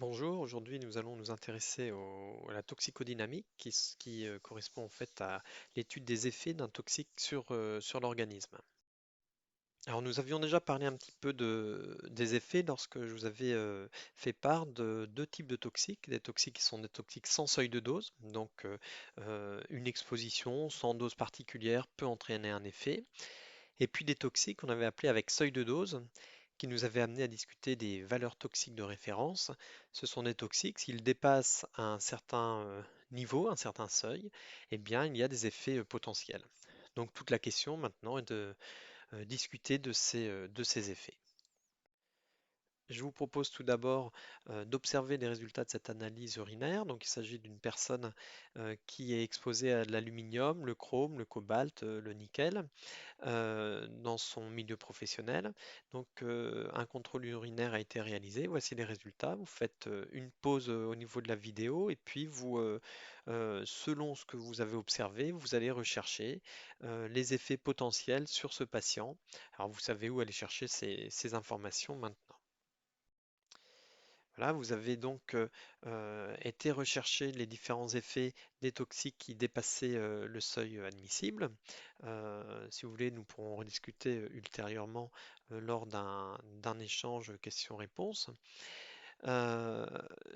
Bonjour, aujourd'hui nous allons nous intéresser à la toxicodynamique qui correspond en fait à l'étude des effets d'un toxique sur l'organisme. Alors nous avions déjà parlé un petit peu des effets lorsque je vous avais fait part de deux types de toxiques, des toxiques qui sont des toxiques sans seuil de dose, donc une exposition sans dose particulière peut entraîner un effet, et puis des toxiques qu'on avait appelés avec seuil de dose, qui nous avait amené à discuter des valeurs toxiques de référence. Ce sont des toxiques, s'ils dépassent un certain niveau, un certain seuil, eh bien, il y a des effets potentiels. Donc toute la question maintenant est de discuter de ces effets. Je vous propose tout d'abord d'observer les résultats de cette analyse urinaire. Donc, il s'agit d'une personne qui est exposée à de l'aluminium, le chrome, le cobalt, le nickel dans son milieu professionnel. Donc, un contrôle urinaire a été réalisé. Voici les résultats. Vous faites une pause au niveau de la vidéo et puis selon ce que vous avez observé, vous allez rechercher les effets potentiels sur ce patient. Alors, vous savez où aller chercher ces informations maintenant. Voilà, vous avez donc été rechercher les différents effets des toxiques qui dépassaient le seuil admissible. Si vous voulez, nous pourrons rediscuter ultérieurement lors d'un échange questions-réponses. Euh,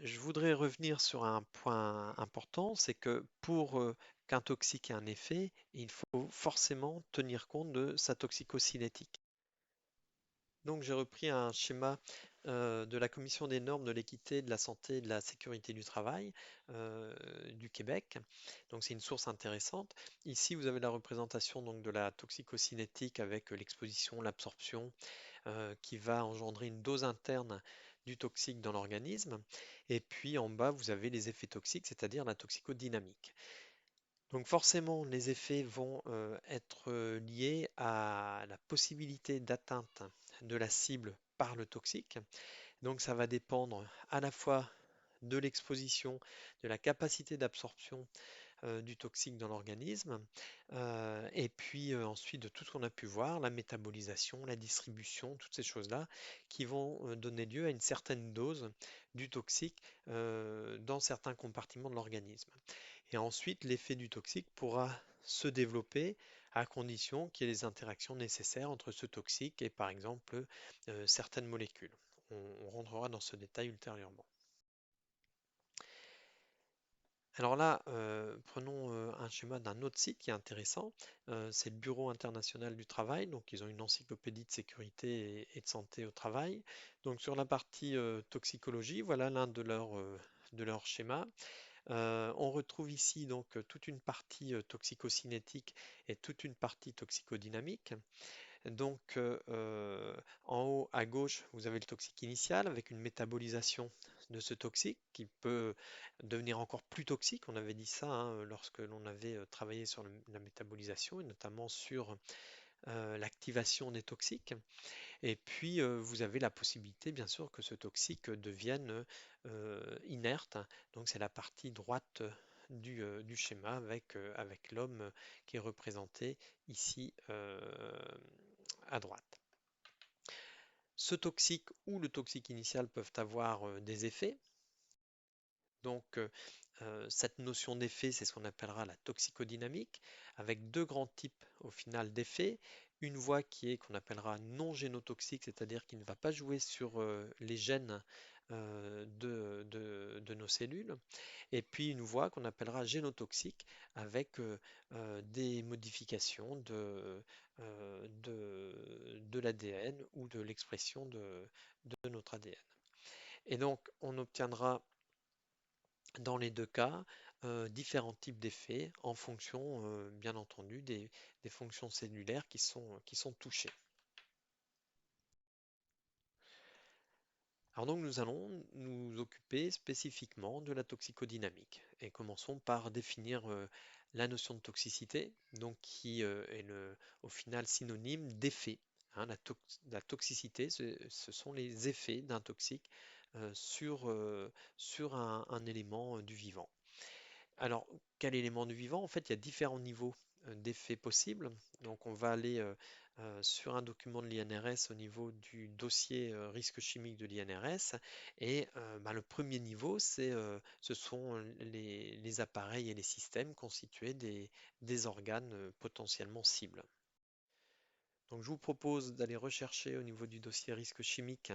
je voudrais revenir sur un point important, c'est que pour qu'un toxique ait un effet, il faut forcément tenir compte de sa toxicocinétique. Donc j'ai repris un schéma de la Commission des normes de l'équité, de la santé et de la sécurité du travail euh, du Québec. Donc c'est une source intéressante. Ici vous avez la représentation donc de la toxicocinétique avec l'exposition, l'absorption qui va engendrer une dose interne du toxique dans l'organisme. Et puis en bas vous avez les effets toxiques, c'est-à-dire la toxicodynamique. Donc forcément, les effets vont être liés à la possibilité d'atteinte de la cible par le toxique. Donc ça va dépendre à la fois de l'exposition, de la capacité d'absorption du toxique dans l'organisme, et puis ensuite de tout ce qu'on a pu voir, la métabolisation, la distribution, toutes ces choses-là qui vont donner lieu à une certaine dose du toxique dans certains compartiments de l'organisme. Et ensuite, l'effet du toxique pourra se développer à condition qu'il y ait les interactions nécessaires entre ce toxique et par exemple certaines molécules. On rentrera dans ce détail ultérieurement. Alors là, prenons un schéma d'un autre site qui est intéressant. C'est le Bureau international du travail. Donc, ils ont une encyclopédie de sécurité et de santé au travail. Donc, sur la partie toxicologie, voilà l'un de leurs schémas. On retrouve ici donc toute une partie toxicocinétique et toute une partie toxicodynamique. Donc en haut à gauche, vous avez le toxique initial avec une métabolisation de ce toxique qui peut devenir encore plus toxique. On avait dit ça lorsque l'on avait travaillé sur la métabolisation et notamment sur l'activation des toxiques. Et puis vous avez la possibilité bien sûr que ce toxique devienne inerte. Donc c'est la partie droite du schéma avec l'homme qui est représenté ici à droite. Ce toxique ou le toxique initial peuvent avoir des effets. Donc, cette notion d'effet, c'est ce qu'on appellera la toxicodynamique, avec deux grands types au final d'effets. Une voie qui est qu'on appellera non génotoxique, c'est-à-dire qui ne va pas jouer sur les gènes de nos cellules. Et puis une voie qu'on appellera génotoxique, avec des modifications de l'ADN ou de l'expression de notre ADN. Et donc, on obtiendra dans les deux cas différents types d'effets en fonction, bien entendu, des fonctions cellulaires qui sont touchées. Alors donc, nous allons nous occuper spécifiquement de la toxicodynamique et commençons par définir la notion de toxicité, donc qui est au final synonyme d'effet. Hein. La toxicité, ce sont les effets d'un toxique sur un élément du vivant. Alors, quel élément du vivant? En fait, il y a différents niveaux d'effets possibles. Donc, on va aller sur un document de l'INRS au niveau du dossier risque chimique de l'INRS. Et bah, le premier niveau, ce sont les appareils et les systèmes constitués des organes potentiellement cibles. Donc je vous propose d'aller rechercher au niveau du dossier risque chimique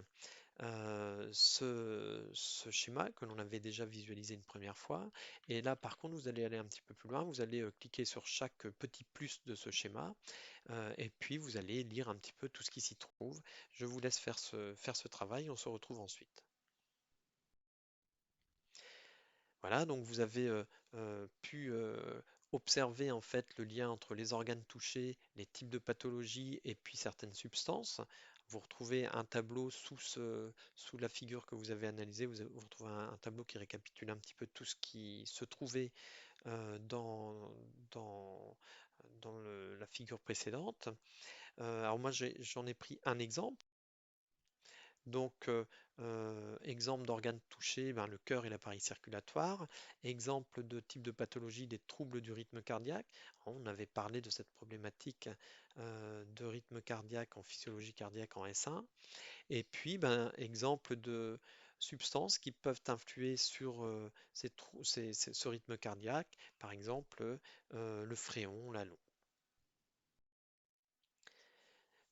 ce schéma que l'on avait déjà visualisé une première fois. Et là, par contre, vous allez aller un petit peu plus loin. Vous allez cliquer sur chaque petit plus de ce schéma et puis vous allez lire un petit peu tout ce qui s'y trouve. Je vous laisse faire ce travail. On se retrouve ensuite. Voilà, donc vous avez pu observer en fait le lien entre les organes touchés, les types de pathologies et puis certaines substances. Vous retrouvez un tableau sous la figure que vous avez analysée. Vous retrouvez un tableau qui récapitule un petit peu tout ce qui se trouvait euh, dans, dans, la figure précédente. Alors moi, j'en ai pris un exemple. Donc, exemple d'organes touchés, ben, le cœur et l'appareil circulatoire. Exemple de type de pathologie, des troubles du rythme cardiaque. On avait parlé de cette problématique de rythme cardiaque en physiologie cardiaque en S1. Et puis, ben, exemple de substances qui peuvent influer sur ce rythme cardiaque, par exemple le fréon, l'alon.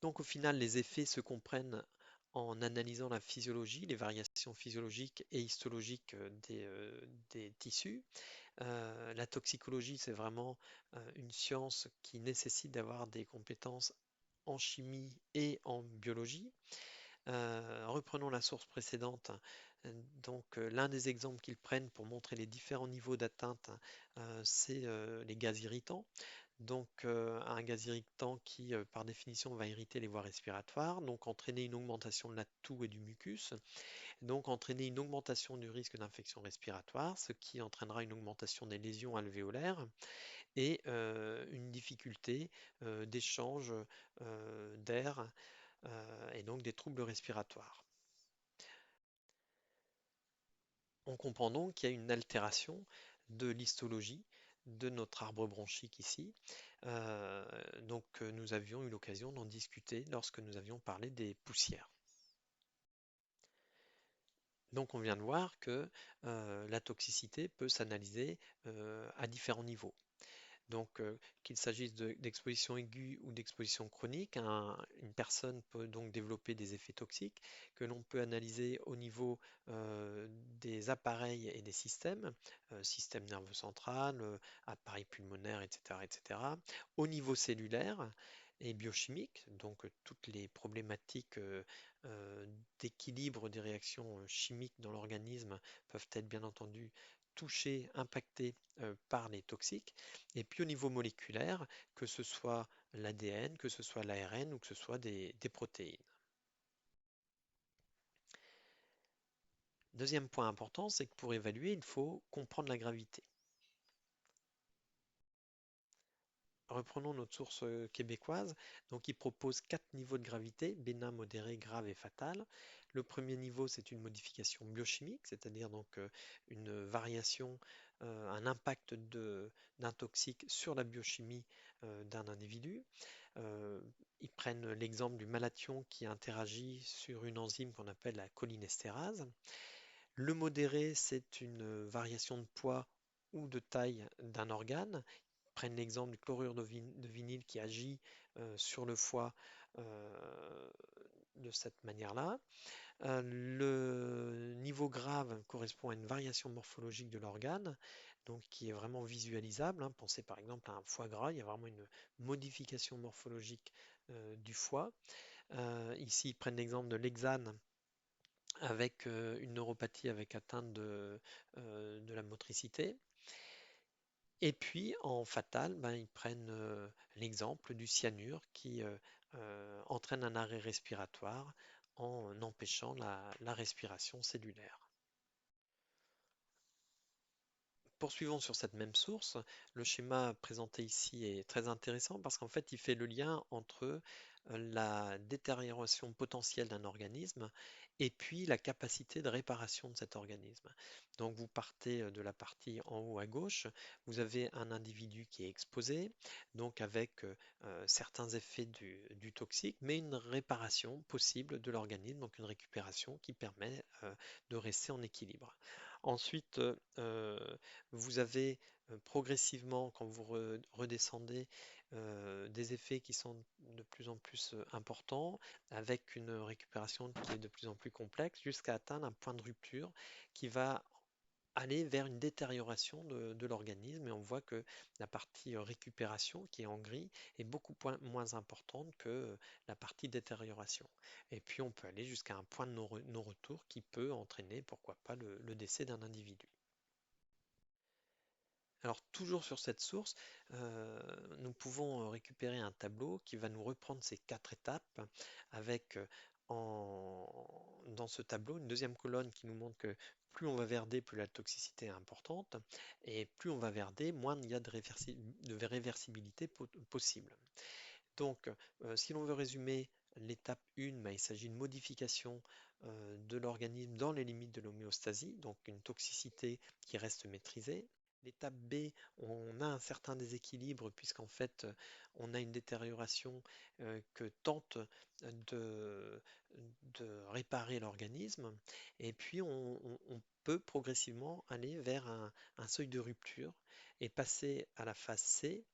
Donc au final, les effets se comprennent en analysant la physiologie, les variations physiologiques et histologiques des tissus. La toxicologie, c'est vraiment une science qui nécessite d'avoir des compétences en chimie et en biologie. Reprenons la source précédente. Donc, l'un des exemples qu'ils prennent pour montrer les différents niveaux d'atteinte, c'est les gaz irritants. Donc, un gaz irritant qui, par définition, va irriter les voies respiratoires, donc entraîner une augmentation de la toux et du mucus, donc entraîner une augmentation du risque d'infection respiratoire, ce qui entraînera une augmentation des lésions alvéolaires et une difficulté d'échange d'air et donc des troubles respiratoires. On comprend donc qu'il y a une altération de l'histologie de notre arbre bronchique ici. Nous avions eu l'occasion d'en discuter lorsque nous avions parlé des poussières. Donc on vient de voir que la toxicité peut s'analyser à différents niveaux. Donc, qu'il s'agisse d'exposition aiguë ou d'exposition chronique, une personne peut donc développer des effets toxiques que l'on peut analyser au niveau des appareils et des systèmes, système nerveux central, appareil pulmonaire, etc., etc. Au niveau cellulaire et biochimique, donc toutes les problématiques d'équilibre des réactions chimiques dans l'organisme peuvent être bien entendu touchées, impactées par les toxiques. Et puis au niveau moléculaire, que ce soit l'ADN, que ce soit l'ARN ou que ce soit des protéines. Deuxième point important, c'est que pour évaluer, il faut comprendre la gravité. Reprenons notre source québécoise. Donc, il propose quatre niveaux de gravité, bénin, modéré, grave et fatal. Le premier niveau, c'est une modification biochimique, c'est-à-dire donc une variation, un impact d'un toxique sur la biochimie d'un individu. Euh, Ils prennent l'exemple du malathion qui interagit sur une enzyme qu'on appelle la cholinestérase. Le modéré, c'est une variation de poids ou de taille d'un organe. Ils prennent l'exemple du chlorure de vinyle qui agit sur le foie de cette manière-là. Le niveau grave correspond à une variation morphologique de l'organe, donc qui est vraiment visualisable, hein. Pensez par exemple à un foie gras, il y a vraiment une modification morphologique du foie. Ici, ils prennent l'exemple de l'hexane avec une neuropathie avec atteinte de la motricité. Et puis en fatal, ben, ils prennent l'exemple du cyanure qui entraîne un arrêt respiratoire en empêchant la respiration cellulaire. Poursuivons sur cette même source. Le schéma présenté ici est très intéressant parce qu'en fait, il fait le lien entre la détérioration potentielle d'un organisme et puis la capacité de réparation de cet organisme. Donc vous partez de la partie en haut à gauche, vous avez un individu qui est exposé, donc avec certains effets du toxique, mais une réparation possible de l'organisme, donc une récupération qui permet de rester en équilibre. Ensuite, vous avez progressivement, quand vous redescendez, des effets qui sont de plus en plus importants, avec une récupération qui est de plus en plus complexe, jusqu'à atteindre un point de rupture qui va aller vers une détérioration de l'organisme. Et on voit que la partie récupération, qui est en gris, est beaucoup moins importante que la partie détérioration. Et puis on peut aller jusqu'à un point de non-retour qui peut entraîner, pourquoi pas, le décès d'un individu. Alors toujours sur cette source, nous pouvons récupérer un tableau qui va nous reprendre ces quatre étapes avec dans ce tableau une deuxième colonne qui nous montre que plus on va vers D, plus la toxicité est importante, et plus on va vers D, moins il y a de réversibilité possible. Donc, si l'on veut résumer l'étape 1, bah, il s'agit de modification de l'organisme dans les limites de l'homéostasie, donc une toxicité qui reste maîtrisée. L'étape B, on a un certain déséquilibre puisqu'en fait on a une détérioration que tente de, de réparer l'organisme et puis on peut progressivement aller vers un seuil de rupture et passer à la phase C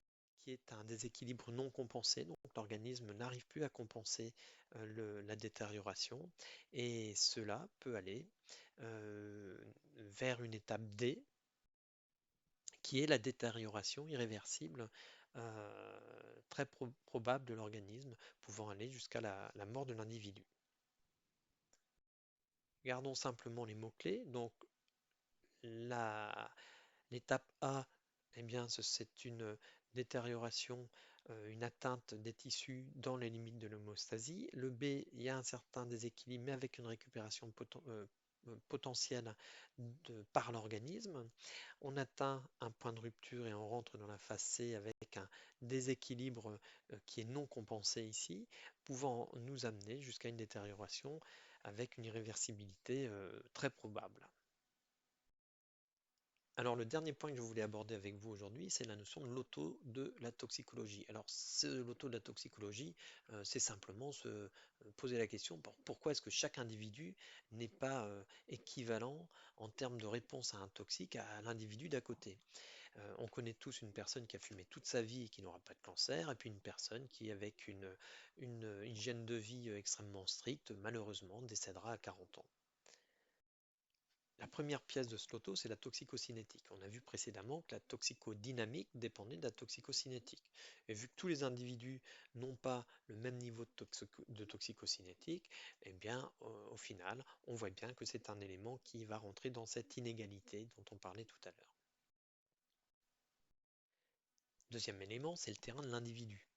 qui est un déséquilibre non compensé, donc l'organisme n'arrive plus à compenser la détérioration et cela peut aller euh, vers une étape D qui est la détérioration irréversible très probable de l'organisme, pouvant aller jusqu'à la mort de l'individu. Gardons simplement les mots-clés. Donc, l'étape A, eh bien, c'est une détérioration, une atteinte des tissus dans les limites de l'homéostasie. Le B, il y a un certain déséquilibre, mais avec une récupération potentielle par l'organisme. On atteint un point de rupture et on rentre dans la phase C avec un déséquilibre qui est non compensé ici, pouvant nous amener jusqu'à une détérioration avec une irréversibilité très probable. Alors le dernier point que je voulais aborder avec vous aujourd'hui, c'est la notion de l'auto de la toxicologie. Alors l'auto de la toxicologie, c'est simplement se poser la question pourquoi est-ce que chaque individu n'est pas équivalent en termes de réponse à un toxique à l'individu d'à côté. On connaît tous une personne qui a fumé toute sa vie et qui n'aura pas de cancer, et puis une personne qui, avec une hygiène de vie extrêmement stricte, malheureusement décédera à 40 ans. La première pièce de ce loto, c'est la toxicocinétique. On a vu précédemment que la toxicodynamique dépendait de la toxicocinétique. Et vu que tous les individus n'ont pas le même niveau de toxicocinétique, eh bien, au final, on voit bien que c'est un élément qui va rentrer dans cette inégalité dont on parlait tout à l'heure. Deuxième élément, c'est le terrain de l'individu.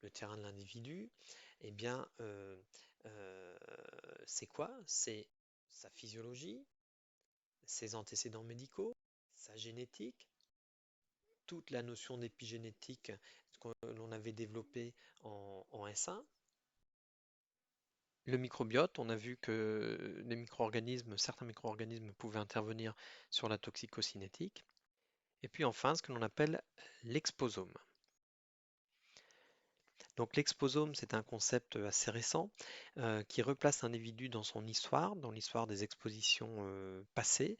Le terrain de l'individu, eh bien, c'est quoi? C'est sa physiologie, ses antécédents médicaux, sa génétique, toute la notion d'épigénétique que l'on avait développée en S1. Le microbiote, on a vu que certains micro-organismes pouvaient intervenir sur la toxicocinétique. Et puis enfin, ce que l'on appelle l'exposome. Donc l'exposome, c'est un concept assez récent qui replace l'individu dans son histoire, dans l'histoire des expositions passées,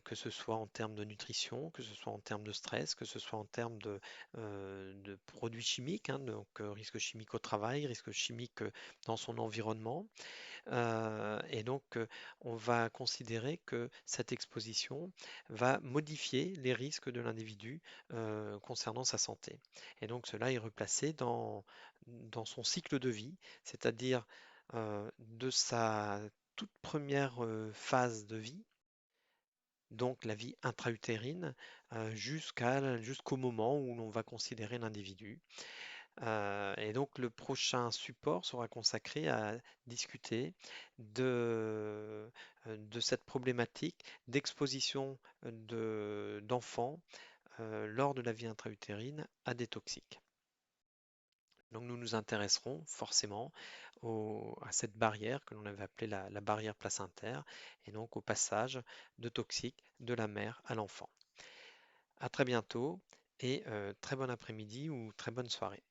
que ce soit en termes de nutrition, que ce soit en termes de stress, que ce soit en termes de produits chimiques, hein, donc risque chimique au travail, risque chimique dans son environnement. Et donc, on va considérer que cette exposition va modifier les risques de l'individu concernant sa santé. Et donc, cela est replacé dans son cycle de vie, c'est-à-dire de sa toute première phase de vie, donc la vie intra-utérine, jusqu'au moment où l'on va considérer l'individu. Et donc le prochain support sera consacré à discuter de cette problématique d'exposition d'enfants lors de la vie intra-utérine à des toxiques. Donc nous nous intéresserons forcément à cette barrière que l'on avait appelée la barrière placentaire et donc au passage de toxiques de la mère à l'enfant. À très bientôt et très bon après-midi ou très bonne soirée.